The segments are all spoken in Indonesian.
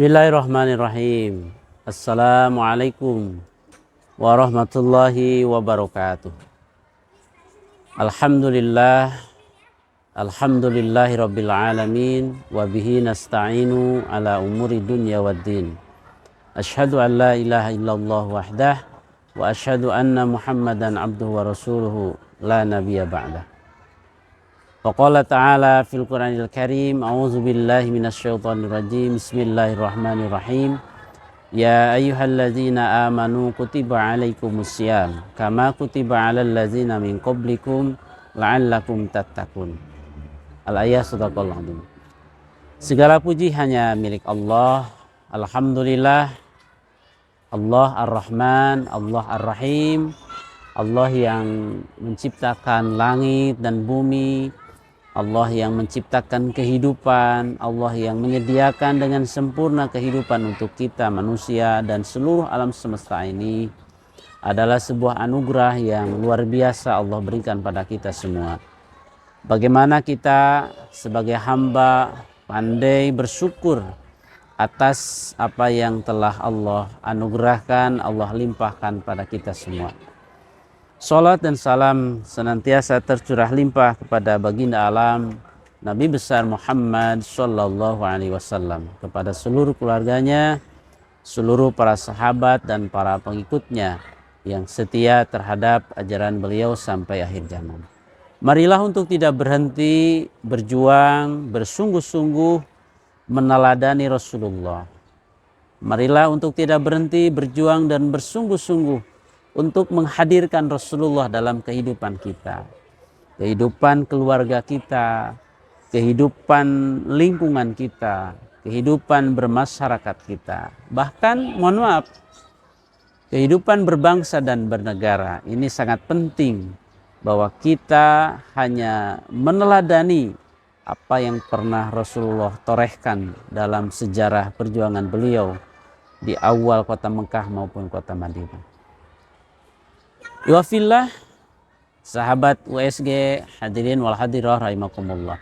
Bismillahirrahmanirrahim. Assalamualaikum warahmatullahi wabarakatuh. Alhamdulillah, alhamdulillahi rabbil alamin, wa bihi nasta'inu ala umuri dunya waddin. Ashhadu an la ilaha illallah wahdah, wa ashhadu anna muhammadan abduhu wa rasuluhu la nabiyya ba'dah. Faqala ta'ala fil Qur'anil Karim, a'udzu billahi minasyaitonir rajim. Bismillahirrahmanirrahim. Ya ayyuhalladzina amanu kutiba alaikumusiyam kama kutiba alal ladzina min qablikum la'allakum tattaqun. Al-ayat sadaqallahu adzim. Segala puji hanya milik Allah. Alhamdulillah. Allah Ar-Rahman, Allah Ar-Rahim. Allah yang menciptakan langit dan bumi, Allah yang menciptakan kehidupan, Allah yang menyediakan dengan sempurna kehidupan untuk kita manusia dan seluruh alam semesta ini adalah sebuah anugerah yang luar biasa Allah berikan pada kita semua. Bagaimana kita sebagai hamba pandai bersyukur atas apa yang telah Allah anugerahkan, Allah limpahkan pada kita semua. Salat dan salam senantiasa tercurah limpah kepada baginda alam Nabi besar Muhammad sallallahu alaihi wasallam, kepada seluruh keluarganya, seluruh para sahabat dan para pengikutnya yang setia terhadap ajaran beliau sampai akhir zaman. Marilah untuk tidak berhenti berjuang, bersungguh-sungguh meneladani Rasulullah. Marilah untuk tidak berhenti berjuang dan bersungguh-sungguh untuk menghadirkan Rasulullah dalam kehidupan kita, kehidupan keluarga kita, kehidupan lingkungan kita, kehidupan bermasyarakat kita, bahkan mohon maaf, kehidupan berbangsa dan bernegara. Ini sangat penting bahwa kita hanya meneladani apa yang pernah Rasulullah torehkan dalam sejarah perjuangan beliau di awal kota Mekah maupun kota Madinah. Iwafillah, sahabat USG, hadirin wal hadirah rahimakumullah.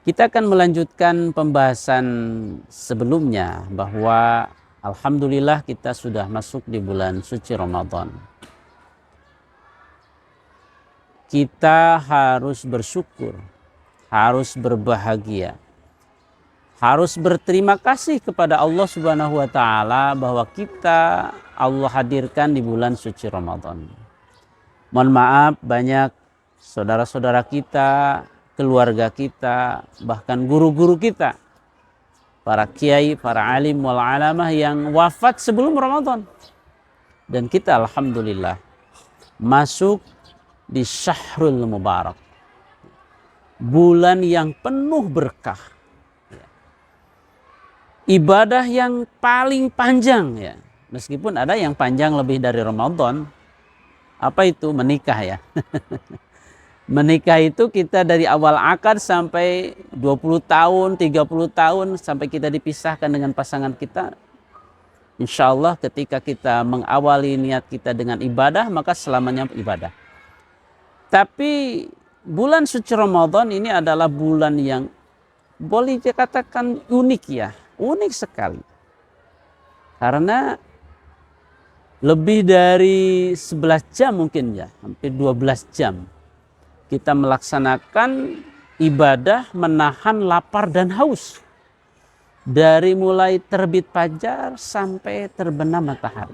Kita akan melanjutkan pembahasan sebelumnya bahwa alhamdulillah kita sudah masuk di bulan suci Ramadan. Kita harus bersyukur, harus berbahagia, harus berterima kasih kepada Allah Subhanahu wa taala bahwa kita Allah hadirkan di bulan suci Ramadan. Mohon maaf, banyak saudara-saudara kita, keluarga kita, bahkan guru-guru kita, para kiai, para alim wal alamah yang wafat sebelum Ramadan. Dan kita alhamdulillah masuk di Syahrul Mubarak, bulan yang penuh berkah, ibadah yang paling panjang ya. Meskipun ada yang panjang lebih dari Ramadan. Apa itu? Menikah ya. Menikah itu kita dari awal akad sampai 20 tahun, 30 tahun sampai kita dipisahkan dengan pasangan kita. Insya Allah ketika kita mengawali niat kita dengan ibadah, maka selamanya ibadah. Tapi bulan suci Ramadan ini adalah bulan yang boleh dikatakan unik ya. Unik sekali. Karena lebih dari 11 jam mungkin ya, hampir 12 jam kita melaksanakan ibadah menahan lapar dan haus. Dari mulai terbit fajar sampai terbenam matahari.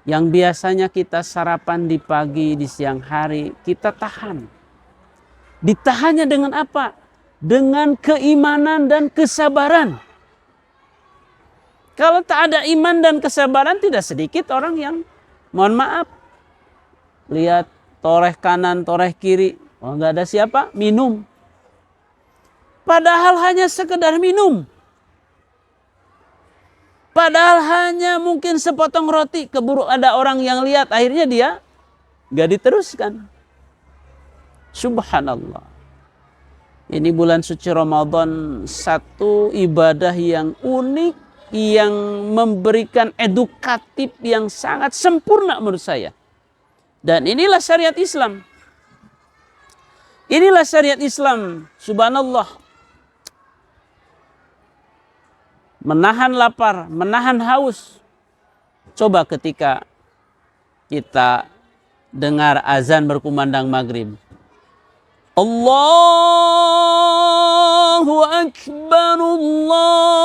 Yang biasanya kita sarapan di pagi, di siang hari, kita tahan. Ditahannya dengan apa? Dengan keimanan dan kesabaran. Kalau tak ada iman dan kesabaran, tidak sedikit orang yang, mohon maaf, lihat toreh kanan, toreh kiri, oh nggak ada siapa, minum. Padahal hanya sekedar minum. Padahal hanya mungkin sepotong roti, keburu ada orang yang lihat, akhirnya dia nggak diteruskan. Subhanallah. Ini bulan suci Ramadan, satu ibadah yang unik, yang memberikan edukatif yang sangat sempurna menurut saya. Dan inilah syariat Islam. Inilah syariat Islam. Subhanallah. menahan lapar, menahan haus. Coba ketika kita dengar azan berkumandang maghrib. Allahu Akbar, Allahu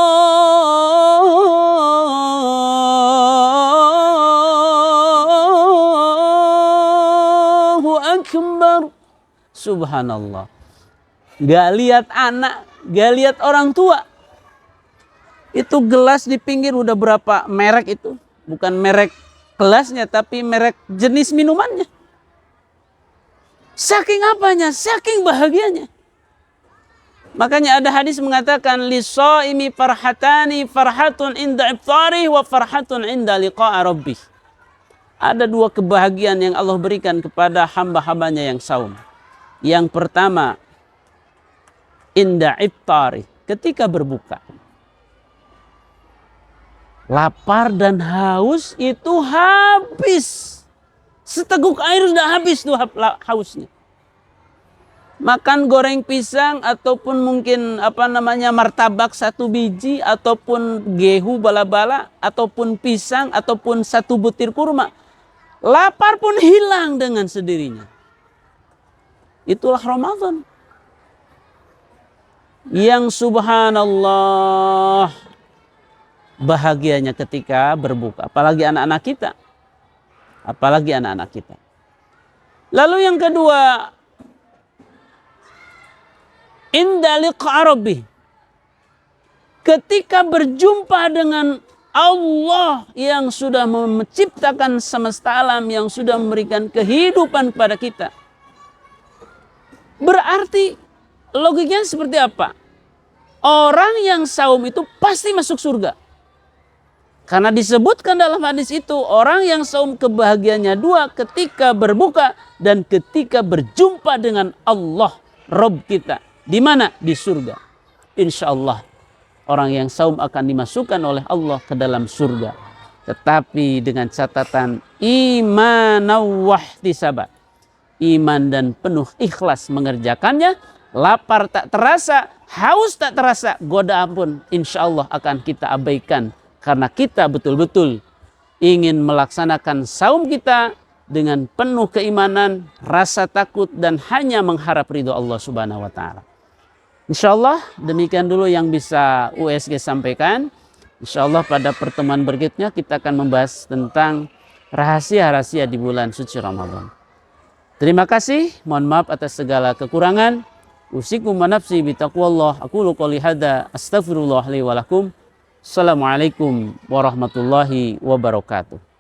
Akbar. Subhanallah. Gak lihat anak, gak lihat orang tua. Itu gelas di pinggir udah berapa merek itu. Bukan merek gelasnya, tapi merek jenis minumannya. Saking apanya? Saking bahagianya. Makanya ada hadis mengatakan lis-shaimi farhatani, farhatun inda iftari wa farhatun inda liqa'a rabbih. Ada dua kebahagiaan yang Allah berikan kepada hamba-hambanya yang saum. Yang pertama, inda iftari, ketika berbuka. Lapar dan haus itu habis. Seteguk air sudah habis tuh hausnya. Makan goreng pisang ataupun mungkin martabak satu biji ataupun gehu bala-bala ataupun pisang ataupun satu butir kurma. Lapar pun hilang dengan sendirinya. Itulah Ramadan. Yang subhanallah bahagianya ketika berbuka. Apalagi anak-anak kita. Apalagi anak-anak kita. Lalu yang kedua, inda liqa' rabbih. Ketika berjumpa dengan Allah yang sudah menciptakan semesta alam, yang sudah memberikan kehidupan kepada kita. Berarti logikanya seperti apa? Orang yang saum itu pasti masuk surga. Karena disebutkan dalam hadis itu, orang yang saum kebahagiaannya dua, ketika berbuka dan ketika berjumpa dengan Allah, Rabb kita. Di mana? Di surga. Insya Allah, orang yang saum akan dimasukkan oleh Allah ke dalam surga. Tetapi dengan catatan iman wahtisaba. Iman dan penuh ikhlas mengerjakannya, lapar tak terasa, haus tak terasa, godaan pun insya Allah akan kita abaikan. Karena kita betul-betul ingin melaksanakan saum kita dengan penuh keimanan, rasa takut, dan hanya mengharap ridho Allah Subhanahu wa Ta'ala. Insya Allah demikian dulu yang bisa USG sampaikan. Insya Allah pada pertemuan berikutnya kita akan membahas tentang rahasia-rahasia di bulan suci Ramadan. Terima kasih, mohon maaf atas segala kekurangan. Usikum wa nafsi bitaqwallah. Aqulu qouli hadza astaghfirullah li wa lakum. Assalamualaikum warahmatullahi wabarakatuh.